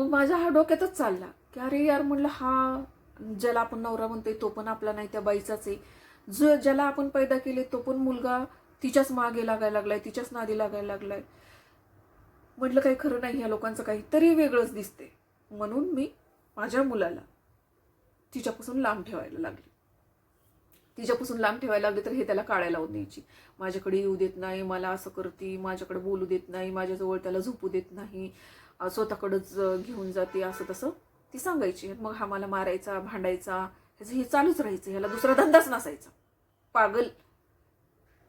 मग माझ्या हा डोक्यातच चालला की अरे यार, म्हणलं हा ज्याला आपण नवरा म्हणतोय तो पण आपला नाही, त्या बाईचाच आहे. ज्याला आपण पैदा केले तो पण मुलगा तिच्याच मागे लागायला लागलाय, तिच्याच नादी लागायला लागलाय. म्हटलं काही खरं नाही, ह्या लोकांचं काहीतरी वेगळंच दिसते. म्हणून मी माझ्या मुलाला तिच्यापासून लांब ठेवायला लागले. तिच्यापासून लांब ठेवायला लागले तर हे त्याला काळ्या लावून द्यायची. माझ्याकडे येऊ देत नाही, मला असं करते, माझ्याकडे बोलू देत नाही, माझ्याजवळ त्याला झोपू देत नाही, स्वतःकडेच घेऊन जाते, असं तसं ती सांगायची. मग हा मला मारायचा, भांडायचा, ह्याचं हे चालूच राहायचं. ह्याला दुसरा धंदाच नसायचा. पागल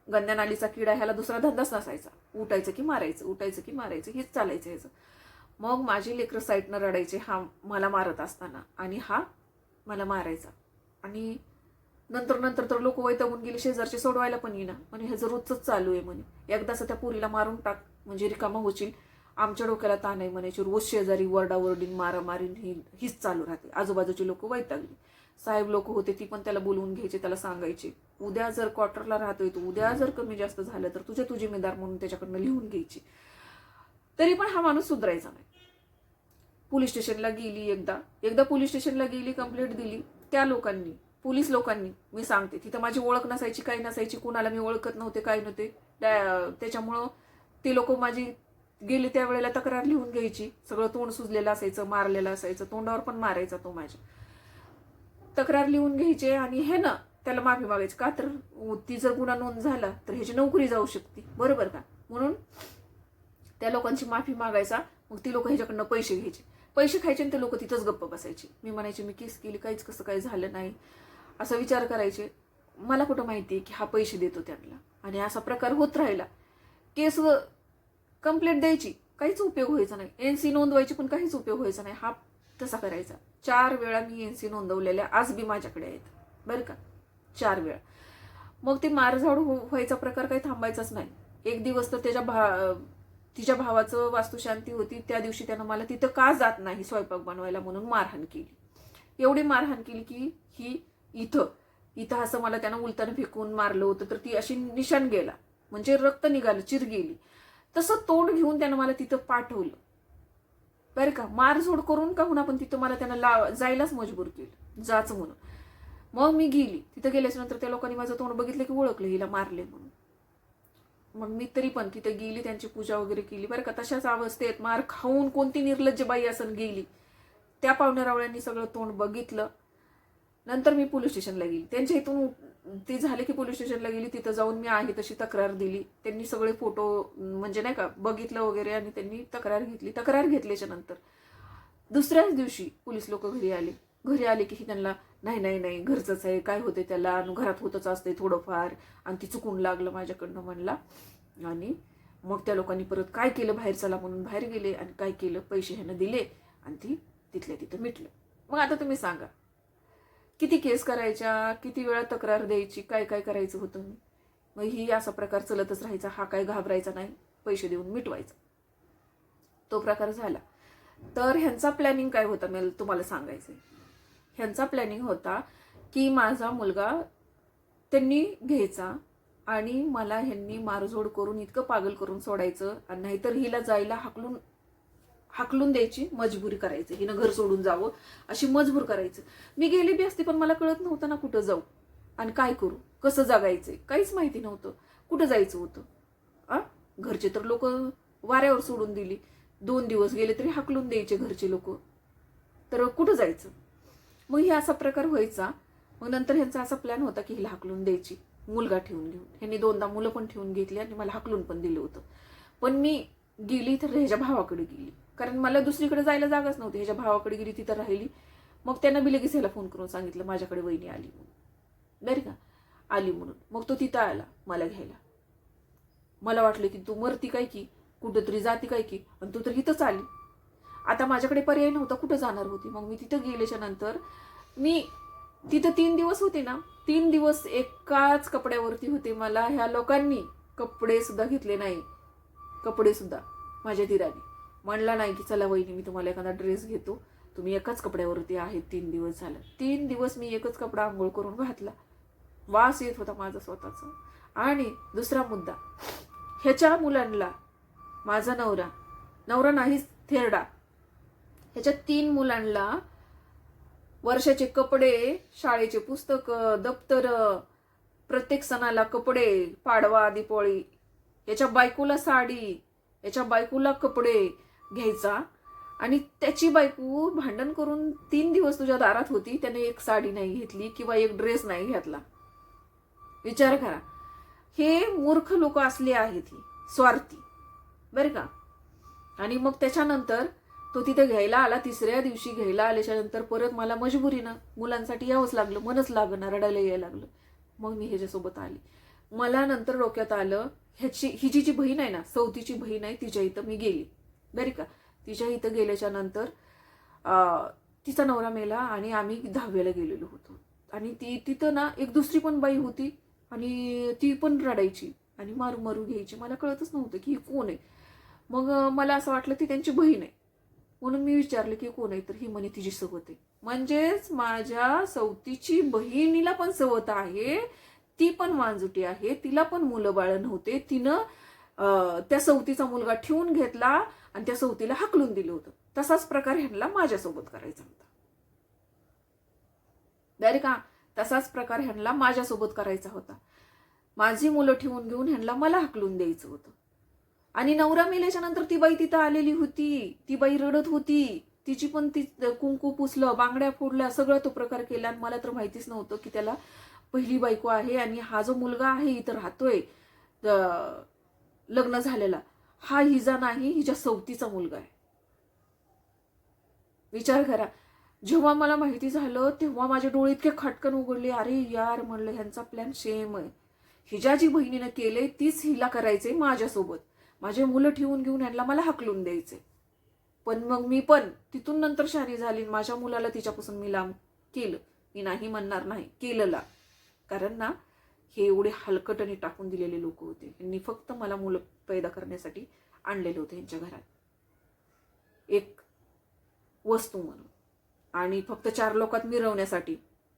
गंद्या नालीचा किडा, ह्याला दुसरा धंदाच नसायचा. उठायचं की मारायचं, उठायचं की मारायचं, हेच चालायचं ह्याचं. मग माझी लेकरं साईडनं रडायचे हा मला मारत असताना, आणि हा मला मारायचा. आणि नंतर नंतर तर लोक वैतागून गेले, शेजारचे सोडवायला पण येईना. म्हणे ह्याचं रोजच चालू आहे म्हणे, एकदाच त्या पोरीला मारून टाक म्हणजे रिकामा होशील, आमच्या डोक्याला ताण आहे म्हणायची. रोज शेजारी वरडावरडीन मारामारीन हीच चालू राहते. आजूबाजूची लोक वैतागली. साहेब लोक होते ती पण त्याला बोलवून घ्यायचे, त्याला सांगायचे उद्या जर क्वार्टरला राहतोय तो, उद्या जर कमी जास्त झालं तर तू जिम्मेदार म्हणून त्याच्याकडनं लिहून घ्यायची. तरी पण हा माणूस सुधारायचा नाही. पोलीस स्टेशनला गेली, एकदा पोलीस स्टेशनला गेली, कंप्लेंट दिली. त्या लोकांनी, पोलीस लोकांनी, मी सांगते तिथं माझी ओळख नसायची, काही नसायची, कुणाला मी ओळखत नव्हते, काही नव्हते. त्याच्यामुळं ते लोक माझी गेले त्यावेळेला तक्रार लिहून घ्यायची. सगळं तोंड सुजलेलं असायचं, मारलेलं असायचं, तोंडावर पण मारायचा तो माझ्या. तक्रार लिहून घ्यायचे आणि हे ना त्याला माफी मागायची. का तर ती जर गुन्हा नोंद झाला तर ह्याची नोकरी जाऊ शकते, बरोबर का. म्हणून त्या लोकांची माफी मागायचा. मग ती लोक ह्याच्याकडनं पैसे घ्यायचे, पैसे खायचे, आणि ते लोक तिथंच गप्प बसायचे. मी म्हणायचे मी केस केली, काहीच कसं काही झालं नाही, असा विचार करायचे. मला कुठं माहिती की हा पैसे देतो त्यांना. आणि असा प्रकार होत राहिला. केस कंप्लेंट द्यायची, काहीच उपयोग व्हायचा नाही. एनसी नोंदवायची पण काहीच उपयोग व्हायचा नाही. हा तसा करायचा. 4 वेळा मी एनसी नोंदवलेल्या आज बी माझ्याकडे आहेत, बरं का, 4 वेळा. मग ते मारझाड व्हायचा प्रकार काही थांबायचाच नाही. एक दिवस तर तिच्या भावाचं वास्तुशांती होती, त्या दिवशी त्यानं मला तिथं का जात नाही स्वयंपाक बनवायला म्हणून मारहाण केली. एवढी मारहाण केली की ही इथं असं मला त्यानं उलताना फेकून मारलं होतं, तर ती अशी निशाण गेला, म्हणजे रक्त निघालं, चिर गेली. तसं तोंड घेऊन त्यानं मला तिथं पाठवलं, बरं का. मारझोड करून का होईना पण तिथं मला त्यानं जायलाच मजबूर केलं, जाच म्हणून. मग मी गेली. तिथं गेल्याच्या नंतर त्या लोकांनी माझं तोंड बघितलं की ओळखलं हिला मारले म्हणून. मग मी तरी पण तिथे गेली, त्यांची पूजा वगैरे केली, बरं का. तशाच अवस्थेत मार खाऊन कोणती निर्लज्ज बाई असं गेली. त्या पाहुण्यारावळ्यांनी सगळं तोंड बघितलं. नंतर मी पोलीस स्टेशनला गेली. त्यांच्या इथून ते झाले की पोलीस स्टेशनला गेली. तिथं जाऊन मी आहे तशी तक्रार दिली. त्यांनी सगळे फोटो म्हणजे नाही का बघितलं वगैरे, आणि त्यांनी तक्रार घेतली. तक्रार घेतल्याच्या नंतर दुसऱ्याच दिवशी पोलीस लोक घरी आले की त्यांना नाही घरचंच आहे, काय होते त्याला, घरात होतच असते थोडंफार, आणि ती चुकून लागलं माझ्याकडनं म्हणला. आणि मग त्या लोकांनी परत काय केलं, बाहेर चला म्हणून बाहेर गेले, आणि काय केलं, पैसे ह्यानं दिले, आणि ती तिथल्या तिथं मिटलं. मग आता तुम्ही सांगा, किती केस करायच्या, किती वेळा तक्रार द्यायची, काय काय करायचं होतं. मग ही असा प्रकार चलतच राहायचा. हा काय घाबरायचा नाही, पैसे देऊन मिटवायचा. तो प्रकार झाला. तर ह्यांचा प्लॅनिंग काय होता मला तुम्हाला सांगायचंय. ह्यांचा प्लॅनिंग होता की माझा मुलगा त्यांनी घ्यायचा, आणि मला ह्यांनी मारझोड करून इतकं पागल करून सोडायचं, आणि नाहीतर हिला जायला हाकलून द्यायची, मजबुरी करायची, हिनं घर सोडून जावं अशी मजबूर करायचं. मी गेली बी असते, पण मला कळत नव्हतं ना कुठं जाऊ आणि काय करू, कसं जगायचंय, काहीच माहिती नव्हतं, कुठं जायचं होतं. घरचे तर लोक वाऱ्यावर सोडून दिली. 2 दिवस गेले तरी हाकलून द्यायचे घरचे लोक, तर कुठं जायचं. मग हे असा प्रकार व्हायचा. मग नंतर ह्यांचा असा प्लॅन होता की हिला हाकलून द्यायची, मुलगा ठेवून घेऊन. ह्यांनी 2दा मुलं पण ठेवून घेतली आणि मला हाकलून पण दिलं होतं. पण मी गेली तर ह्याच्या भावाकडे गेली, कारण मला दुसरीकडे जायला जागाच नव्हती. ह्याच्या भावाकडे गेली, तिथं राहिली. मग त्यांना बी लगेच ह्याला फोन करून सांगितलं माझ्याकडे वहिनी आली म्हणून, बरं का, आली म्हणून. मग तो तिथं आला मला घ्यायला. मला वाटलं की तू मरती काय की, कुठंतरी जाती काय की, आणि तू तर इथंच आली. आता माझ्याकडे पर्याय नव्हता, कुठं जाणार होती. मग मी तिथं गेल्याच्या नंतर मी तिथं 3 दिवस होते ना, 3 दिवस एकाच कपड्यावरती होते. मला ह्या लोकांनी कपडे सुद्धा घेतले नाही, कपडे सुद्धा. माझ्या धीराने म्हणला नाही की चला वहिनी मी तुम्हाला एखादा ड्रेस घेतो, तुम्ही एकाच कपड्यावरती आहेत. 3 दिवस झालं. 3 दिवस मी एकच कपडा आंघोळ करून घातला. वास येत होता माझा स्वतःचा. आणि दुसरा मुद्दा, ह्याच्या मुलांना माझा नवरा नाहीच थेरडा, ह्याच्या 3 मुलांना वर्षाचे कपडे, शाळेचे पुस्तक, दप्तर, प्रत्येक सणाला कपडे, पाडवा, दीपावळी, याच्या बायकोला साडी, याच्या बायकोला कपडे घ्यायचा, आणि त्याची बायको भांडण करून 3 दिवस तुझ्या दारात होती, त्याने एक साडी नाही घेतली किंवा एक ड्रेस नाही घेतला. विचार करा. हे मूर्ख लोक असले आहेत, ही स्वार्थी, बरं का. आणि मग त्याच्यानंतर तो तिथे घ्यायला आला. 3ऱ्या दिवशी घ्यायला आल्याच्या नंतर परत मला मजबुरीनं मुलांसाठी यावंच लागलं, मनच लागणार, रडायला यायला लागलं. मग मी ह्याच्यासोबत आली. मला नंतर डोक्यात आलं, हिची जी बहीण आहे ना, सौतीची बहीण आहे, तिच्या इथं मी गेली, बरं का. तिच्या इथं गेल्याच्या नंतर तिचा नवरा मेला आणि आम्ही 10वीला गेलेलो होतो. आणि तिथं ना एक दुसरी पण बाई होती आणि ती पण रडायची आणि मारू मारू घ्यायची. मला कळतच नव्हतं की ही कोण आहे. मग मला असं वाटलं ती त्यांची बहीण आहे, म्हणून मी विचारलं की कोण आहे, तर ही म्हणे तिची सवत आहे. म्हणजेच माझ्या सौतीची बहिणीला पण सवत आहे, ती पण वांजुटी आहे, तिला पण मुलं बाळ नव्हते, तिनं त्या सवतीचा मुलगा ठेवून घेतला आणि त्या सवतीला हाकलून दिलं होतं. तसाच प्रकार ह्यांना माझ्यासोबत करायचा होता, बरं का. तसाच प्रकार ह्यांना माझ्यासोबत करायचा होता. माझी मुलं ठेवून घेऊन ह्यांना मला हाकलून द्यायचं होतं. आणि नवरा मेल्याच्या नंतर ती बाई तिथं आलेली होती, ती बाई रडत होती, तिची पण ती कुंकू पुसलं, बांगड्या फोडल्या, सगळं तो प्रकार केला. आणि मला तर माहितीच नव्हतं की त्याला पहिली बायको आहे आणि हा जो मुलगा आहे इथं राहतोय लग्न झालेला, हा हिजा नाही, हिच्या सौतीचा मुलगा आहे. विचार करा. जेव्हा मला माहिती झालं तेव्हा माझे डोळे इतके खटकन उघडले. अरे यार, म्हणलं ह्यांचा प्लॅन सेम आहे. हिच्या जी बहिणीनं केलंय तीच हिला करायचंय माझ्यासोबत. माझे मुलं ठेवून घेऊन ह्यांना मला हाकलून द्यायचे. पण मग मी पण तिथून नंतर शहाणी झाली. माझ्या मुलाला तिच्यापासून मी लांब केलं. मी नाही म्हणणार नाही, केलं लांब. कारण ना, हे एवढे हलकटणी टाकून दिलेले लोक होते. यांनी फक्त मला मुलं पैदा करण्यासाठी आणलेलं होतं यांच्या घरात, एक वस्तू म्हणून, आणि फक्त 4 लोकात मिरवण्यासाठी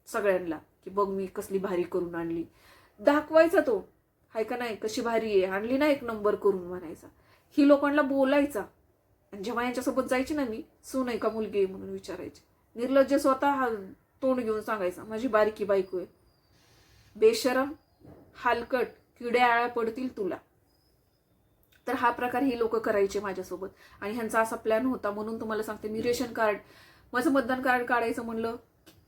सगळ्यांना, की बघ मी कसली भारी करून आणली, दाखवायचा तो, हाय का नाही, कशी भारी आहे, आणली ना 1 नंबर करून म्हणायचा. ही लोकांना बोलायचा. आणि जेव्हा यांच्यासोबत जायची ना मी, सून आहे का मुलगी आहे म्हणून विचारायची. निर्लज्ज स्वतः तोंड घेऊन सांगायचा माझी बारकी बायको आहे. बेशरम, हलकट, किड्या आळ्या पडतील तुला. तर हा प्रकार ही लोक करायचे माझ्यासोबत. आणि ह्यांचा असा प्लॅन होता. म्हणून तुम्हाला सांगते, मी रेशन कार्ड, माझं मतदान कार्ड काढायचं म्हणलं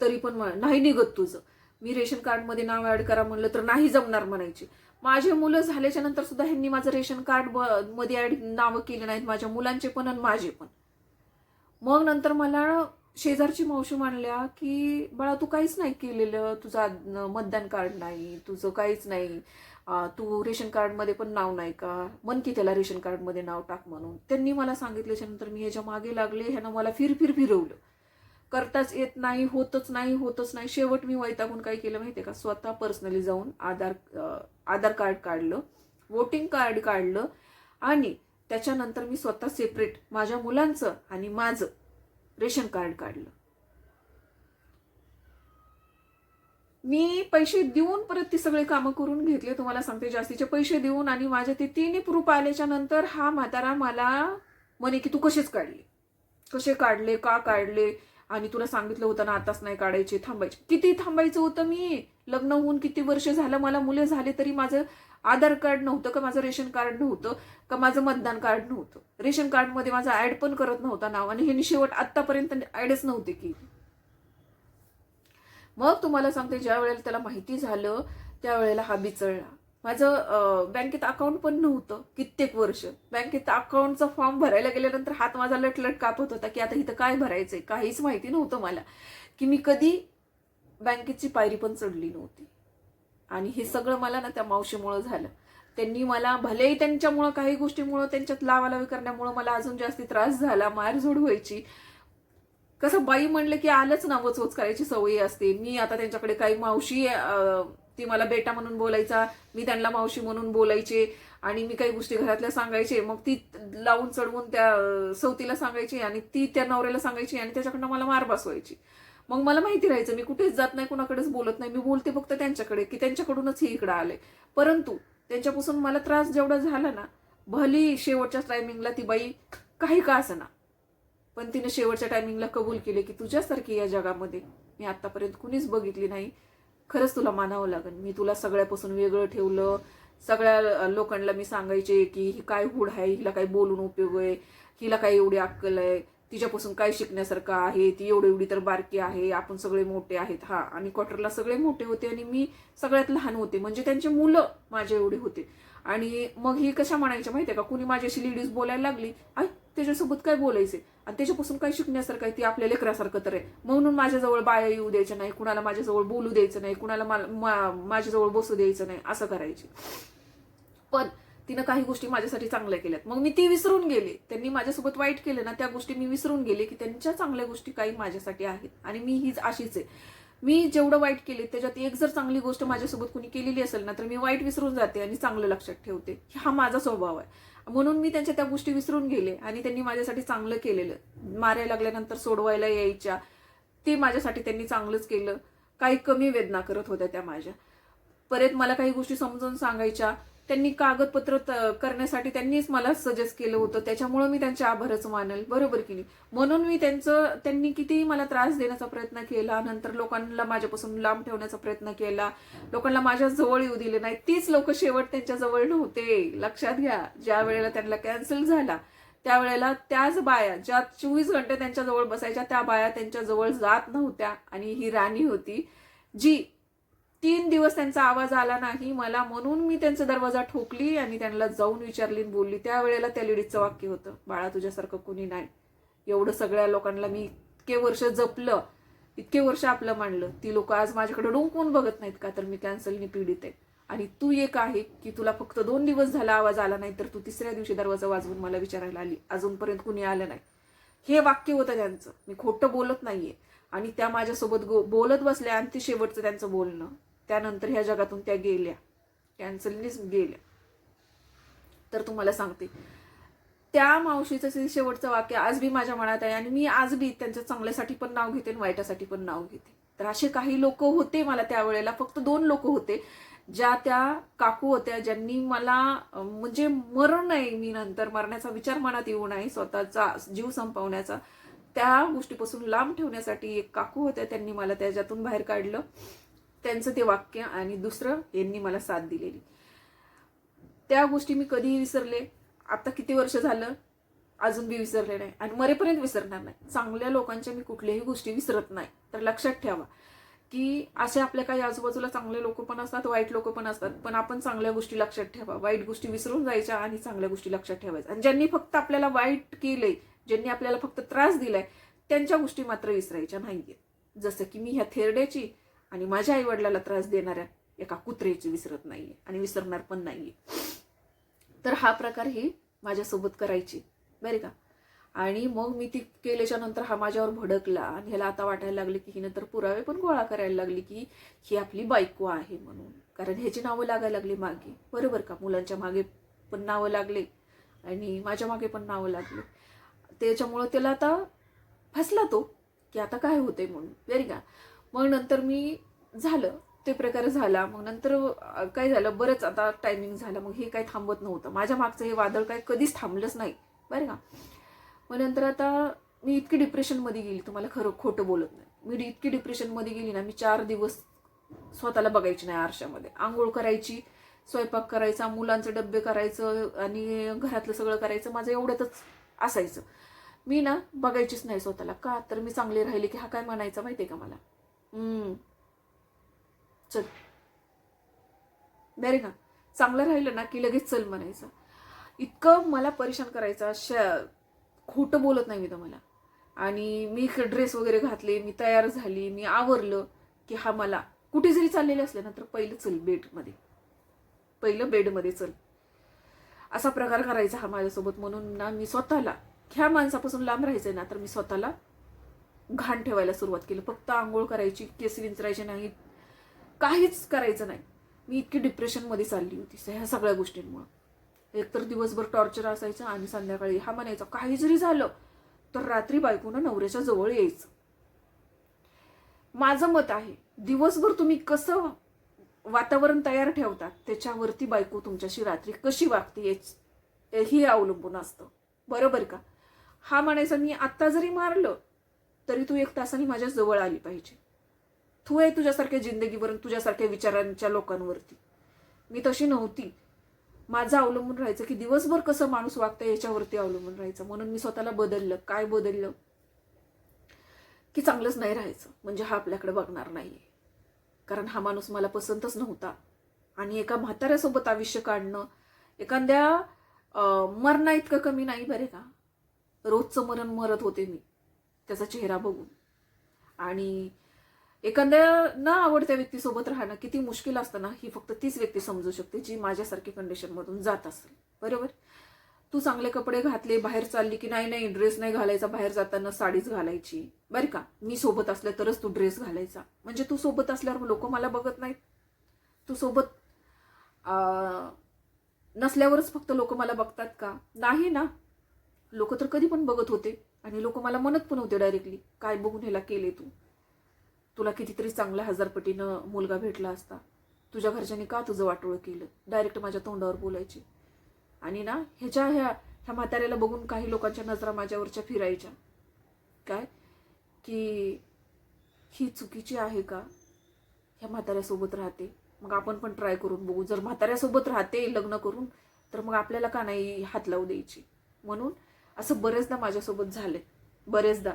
तरी पण नाही निघत तुझं. मी रेशन कार्डमध्ये नाव ऍड करा म्हणलं तर नाही जमणार म्हणायचे. माझे मुलं झाल्याच्या नंतर सुद्धा ह्यांनी माझं रेशन कार्ड मध्ये ऍड नावं केले नाहीत, माझ्या मुलांचे पण आणि माझे पण. मग नंतर मला शेजारची मावशी म्हणल्या की बाळा तू काहीच नाही केलेलं, तुझं मतदान कार्ड नाही, तुझं काहीच नाही, तू रेशन कार्डमध्ये पण नाव नाही का, मन की त्याला रेशन कार्डमध्ये नाव टाक म्हणून. त्यांनी मला सांगितल्याच्या नंतर मी ह्याच्या मागे लागले. ह्यानं मला फिरवलं. करताच येत नाही, होतच नाही. शेवट मी वैतागून काय केलं माहितीये का, स्वतः पर्सनली जाऊन आधार कार्ड काढलं, वोटिंग कार्ड काढलं, आणि त्याच्यानंतर मी स्वतः सेपरेट माझ्या मुलांचं आणि माझं रेशन कार्ड काढलं. मी पैसे देऊन परत ती सगळे कामं करून घेतले. तुम्हाला सांगते, जास्तीचे पैसे देऊन. आणि माझे ते 3 प्रूफ आल्याच्या नंतर हा म्हातारा मला म्हणे की तू कसे काढले, का काढले, आणि तुला सांगितलं होतं ना आताच नाही काढायचे, थांबायचे. किती थांबायचं होतं मी? लग्न होऊन किती वर्ष झालं, मला मुलं झाले तरी माझं आधार कार्ड नव्हतं का, माझं रेशन कार्ड नव्हतं का, माझं मतदान कार्ड नव्हतं. रेशन कार्डमध्ये माझं ऍड पण करत नव्हता नाव, आणि हे शेवट आतापर्यंत ऍडच नव्हते की. मग तुम्हाला सांगते, ज्या वेळेला त्याला माहिती झालं त्यावेळेला हा बिचळला. माझं बँकेत अकाउंट पण नव्हतं कित्येक वर्ष. बँकेत अकाउंटचा फॉर्म भरायला गेल्यानंतर हात माझा लटलट कापत होता की आता इथं काय भरायचंय. काहीच माहिती नव्हतं मला, की मी कधी बँकेची पायरी पण चढली नव्हती. आणि हे सगळं मला ना त्या मावशीमुळं झालं. त्यांनी मला, भलेही त्यांच्यामुळं काही गोष्टीमुळं, त्यांच्यात लावालावी करण्यामुळं मला अजून जास्ती त्रास झाला, मारझोड व्हायची. कसं बाई म्हणलं की आलंच ना वचवच करायची सवयी असते. मी आता त्यांच्याकडे काही मावशी, ती मला बेटा म्हणून बोलायचा, मी त्यांना मावशी म्हणून बोलायचे, आणि मी काही गोष्टी घरातल्या सांगायचे, मग ती लावून चढवून त्या सौतीला सांगायची, आणि ती त्या नवऱ्याला सांगायची, आणि त्याच्याकडनं मला मार बसवायची. मग मला माहिती राहायचं मी कुठेच जात नाही, कुणाकडेच बोलत नाही, मी बोलते फक्त त्यांच्याकडे, की त्यांच्याकडूनच हे इकडं आलंय. परंतु त्यांच्यापासून मला त्रास जेवढा झाला ना, भली शेवटच्या टायमिंगला ती बाई काही का असना पण तिने शेवटच्या टायमिंगला कबूल केले की तुझ्यासारखी या जगामध्ये मी आतापर्यंत कुणीच बघितली नाही. खरंच तुला मानावं लागेल. मी तुला सगळ्यापासून वेगळं ठेवलं. सगळ्या लोकांना मी सांगायचे की ही काय हूड आहे, हिला काय बोलून उपयोग आहे, हिला काय एवढी अक्कल आहे, तिच्यापासून काय शिकण्यासारखं आहे, ती एवढी तर बारकी आहे, आपण सगळे मोठे आहेत. हा, आणि क्वार्टरला सगळे मोठे होते आणि मी सगळ्यात लहान होते, म्हणजे त्यांचे मुलं माझे एवढे होते. आणि मग ही कशा म्हणायच्या माहितीये का, कुणी माझ्याशी लेडीज बोलायला लागली, आई त्याच्यासोबत काय बोलायचे आणि त्याच्यापासून काय शिकण्यासारखं आहे, ती आपल्या लेकरासारखं तर आहे, म्हणून माझ्याजवळ बाया येऊ द्यायच्या नाही, कुणाला माझ्याजवळ बोलू द्यायचं नाही, कुणाला माझ्याजवळ बसू द्यायचं नाही, असं करायची. पण तिनं काही गोष्टी माझ्यासाठी चांगल्या केल्यात, मग मी ती विसरून गेले. त्यांनी माझ्यासोबत वाईट केलं ना, त्या गोष्टी मी विसरून गेले की त्यांच्या चांगल्या गोष्टी काही माझ्यासाठी आहेत. आणि मी हीच अशीच आहे. मी जेवढं वाईट केले त्याच्यात एक जर चांगली गोष्ट माझ्यासोबत कुणी केलेली असेल ना, तर मी वाईट विसरून जाते आणि चांगलं लक्षात ठेवते. हा माझा स्वभाव आहे. म्हणून मी त्यांच्या त्या गोष्टी विसरून गेले आणि त्यांनी माझ्यासाठी चांगलं केलेलं. मारायला लागल्यानंतर सोडवायला यायच्या, ते माझ्यासाठी त्यांनी चांगलंच केलं. काही कमी वेदना करत होत्या त्या माझ्या. परत मला काही गोष्टी समजून सांगायच्या. त्यांनी कागदपत्र करण्यासाठी त्यांनीच मला सजेस्ट केलं होतं, त्याच्यामुळे मी त्यांचे आभारच मानेल, बरोबर की नाही. म्हणून मी त्यांनी किती मला त्रास देण्याचा प्रयत्न केला, नंतर लोकांना माझ्यापासून लांब ठेवण्याचा प्रयत्न केला, लोकांना माझ्या जवळ येऊ दिले नाही. तीच लोक शेवट त्यांच्या जवळ नव्हते. लक्षात घ्या, ज्या वेळेला त्यांना कॅन्सल झाला त्यावेळेला त्याच बाया ज्या 24 घंटे त्यांच्या जवळ बसायच्या, त्या बाया त्यांच्या जवळ जात नव्हत्या. आणि ही राणी होती जी 3 दिवस त्यांचा आवाज आला नाही मला, म्हणून मी त्यांचा दरवाजा ठोकली आणि त्यांना जाऊन विचारली, बोलली. त्यावेळेला त्या लेडीजचं वाक्य होतं, बाळा तुझ्यासारखं कुणी नाही. एवढं सगळ्या लोकांना मी इतके वर्ष जपलं, इतके वर्ष आपलं मांडलं, ती लोक आज माझ्याकडे डोंकवून बघत नाहीत का, तर मी कॅन्सलनी पीडित आहे. आणि तू एक आहे की तुला फक्त 2 दिवस झाला आवाज आला नाही, तर तू तिसऱ्या दिवशी दरवाजा वाजवून मला विचारायला आली, अजूनपर्यंत कुणी आलं नाही. हे वाक्य होतं त्यांचं. मी खोटं बोलत नाहीये. आणि त्या माझ्यासोबत बोलत बसल्या आणि ते शेवटचं त्यांचं बोलणं. त्यानंतर ह्या जगातून त्या गेल्या, कॅन्सलनीच गेल्या. तर तुम्हाला सांगते, त्या मावशीचं शेवटचं वाक्य आज बी माझ्या मनात आहे. आणि मी आज बी त्यांच्या चांगल्यासाठी पण नाव घेते आणि वाईटासाठी पण नाव घेते. तर असे काही लोक होते मला त्यावेळेला, फक्त 2 लोक होते, ज्या त्या काकू होत्या, ज्यांनी मला म्हणजे मरू नये, मी नंतर मरण्याचा विचार मनात येऊ नये, स्वतःचा जीव संपवण्याचा, त्या गोष्टीपासून लांब ठेवण्यासाठी एक काकू होत्या, त्यांनी मला त्याच्यातून बाहेर काढलं. त्यांचं ते वाक्य आणि दुसरं यांनी मला साथ दिलेली. त्या गोष्टी मी कधीही विसरले. आता किती वर्ष झालं अजून बी विसरले नाही आणि मरेपर्यंत विसरणार नाही. चांगल्या लोकांच्या मी कुठल्याही गोष्टी विसरत नाही. तर लक्षात ठेवा की असे आपल्या काही आजूबाजूला चांगले लोक पण असतात, वाईट लोक पण असतात, पण आपण चांगल्या गोष्टी लक्षात ठेवा. वाईट गोष्टी विसरून जायच्या आणि चांगल्या गोष्टी लक्षात ठेवायच्या. आणि ज्यांनी फक्त आपल्याला वाईट केलंय, ज्यांनी आपल्याला फक्त त्रास दिलाय, त्यांच्या गोष्टी मात्र विसरायच्या नाहीये. जसं की मी ह्या थेरड्याची आणि माझ्या आईवडिलाला त्रास देणाऱ्या एका कुत्र्याची विसरत नाहीये आणि विसरणार पण नाहीये. तर हा प्रकार ही माझ्यासोबत करायची, बरे का. आणि मग मी ती केल्याच्या नंतर हा माझ्यावर भडकला आणि ह्याला आता वाटायला लागले की हिनं तर पुरावे पण गोळा करायला लागली की ही आपली बायको आहे म्हणून. कारण ह्याची नावं लागायला लागली मागे, बरोबर का. मुलांच्या मागे पण नावं लागले आणि माझ्या मागे पण नावं लागले. त्याच्यामुळं त्याला आता फसला तो की आता काय होतंय म्हणून, बरे का. मग नंतर मी झालं ते प्रकार झाला. मग नंतर काय झालं, बरंच आता टायमिंग झाला. मग हे काही थांबत नव्हतं. माझ्या मागचं हे वादळ काय कधीच थांबलंच नाही, बरं का. मग नंतर आता मी इतकी डिप्रेशनमध्ये गेली, तुम्हाला खरं खोटं बोलत नाही, मी इतकी डिप्रेशनमध्ये गेली ना, मी 4 दिवस स्वतःला बघायची नाही आरशामध्ये. आंघोळ करायची, स्वयंपाक करायचा, मुलांचे डब्बे करायचं आणि घरातलं सगळं करायचं, माझं एवढ्यातच असायचं. मी ना बघायचीच नाही स्वतःला. का तर मी चांगली राहिली की हा काय म्हणायचा माहितीये का मला, चल, बरे का. चांगलं राहिलं ना की लगेच चल म्हणायचं. इतकं मला परेशान करायचा. खोटं बोलत नाही मी तुम्हाला. आणि मी ड्रेस वगैरे घातले, मी तयार झाली, मी आवरलं की हा मला कुठे जरी चाललेले असले ना, तर पहिलं चल बेडमध्ये, पहिलं बेडमध्ये चल, असा प्रकार करायचा हा माझ्यासोबत. म्हणून ना मी स्वतःला ह्या माणसापासून लांब राहायचंय ना, तर मी स्वतःला घाण ठेवायला सुरुवात केली. फक्त आंघोळ करायची, केस विंचरायचे नाही, काहीच करायचं नाही. मी इतकी डिप्रेशनमध्ये चालली होती ह्या सगळ्या गोष्टींमुळे. एकतर दिवसभर टॉर्चर असायचं आणि संध्याकाळी हा म्हणायचा काही जरी झालं तर रात्री बायकोनं नवऱ्याच्या जवळ यायचं. माझं मत आहे, दिवसभर तुम्ही कसं वातावरण तयार ठेवतात त्याच्यावरती बायको तुमच्याशी रात्री कशी वागते हे अवलंबून असतं, बरोबर का. हा म्हणायचा मी आत्ता जरी मारलं तरी तू 1 तासाने माझ्या जवळ आली पाहिजे. तू आहे तुझ्यासारख्या जिंदगीवर, तुझ्यासारख्या विचारांच्या लोकांवरती. मी तशी नव्हती. माझं अवलंबून राहायचं की दिवसभर कसं माणूस वागतं याच्यावरती अवलंबून राहायचं. म्हणून मी स्वतःला बदललं. काय बदललं? की चांगलंच नाही राहायचं, म्हणजे हा आपल्याकडे बघणार नाहीये. कारण हा माणूस मला पसंतच नव्हता. आणि एका म्हाताऱ्यासोबत आयुष्य काढणं एखाद्या मरणा इतकं कमी नाही बरे का. रोजचं मरण मरत होते मी त्याचा चेहरा बघून. आणि एखाद्या न आवडत्या व्यक्तीसोबत राहणं किती मुश्किल असतं ना, ही फक्त तीच व्यक्ती समजू शकते जी माझ्यासारखी कंडिशनमधून जात असेल. बरोबर. तू चांगले कपडे घातले, बाहेर चालली की नाही ड्रेस नाही घालायचा, बाहेर जाताना साडीच घालायची बरं का. मी सोबत असले तरच तू ड्रेस घालायचा. म्हणजे तू सोबत असल्यावर लोक मला बघत नाहीत. तू सोबत नसल्यावरच फक्त लोक मला बघतात का? नाही ना. लोक तर कधी पण बघत होते. आणि लोक मला म्हणत पण होते डायरेक्टली, काय बघून ह्याला केले तू? तुला कितीतरी चांगला 1000 पटीनं मुलगा भेटला असता. तुझ्या घरच्यांनी का तुझं वाटोळं केलं? डायरेक्ट माझ्या तोंडावर बोलायची. आणि ना ह्या म्हाताऱ्याला बघून काही लोकांच्या नजरा माझ्यावरच्या फिरायच्या. काय की ही चुकीची आहे का? ह्या म्हाताऱ्यासोबत राहते, मग आपण पण ट्राय करून बघू. जर म्हाताऱ्यासोबत राहते लग्न करून तर मग आपल्याला का नाही हात लावू द्यायची. म्हणून असं बरेचदा माझ्यासोबत झाले. बरेचदा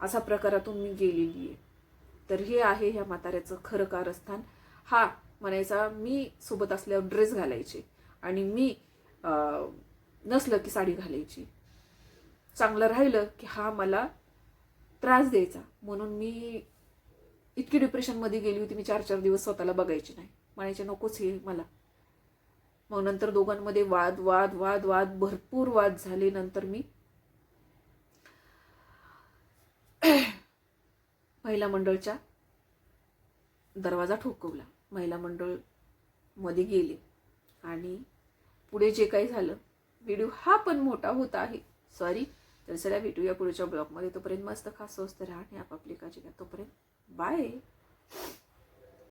असा प्रकारातून मी गेलेली आहे. तर हे आहे ह्या म्हाताऱ्याचं खरं कारस्थान. हा म्हणायचा मी सोबत असल्यावर ड्रेस घालायचे आणि मी नसलं की साडी घालायची. चांगलं राहिलं की हा मला त्रास द्यायचा. म्हणून मी इतकी डिप्रेशनमध्ये गेली होती. मी 4-4 दिवस स्वतःला बघायची नाही. म्हणायचे नकोच हे मला. मग नंतर दोघांमध्ये वाद वाद वाद वाद भरपूर वाद झाले. नंतर मी महिला मंडळच्या दरवाजा ठोकवला. महिला मंडळ मध्ये गेले आणि पुढे जे काही झालं, व्हिडिओ हा पण मोठा होत आहे, सॉरी. तर चला भेटूया पुढच्या ब्लॉगमध्ये. तोपर्यंत मस्त खा, स्वस्त राहा आणि आपापली काळजी घ्या. तोपर्यंत बाय.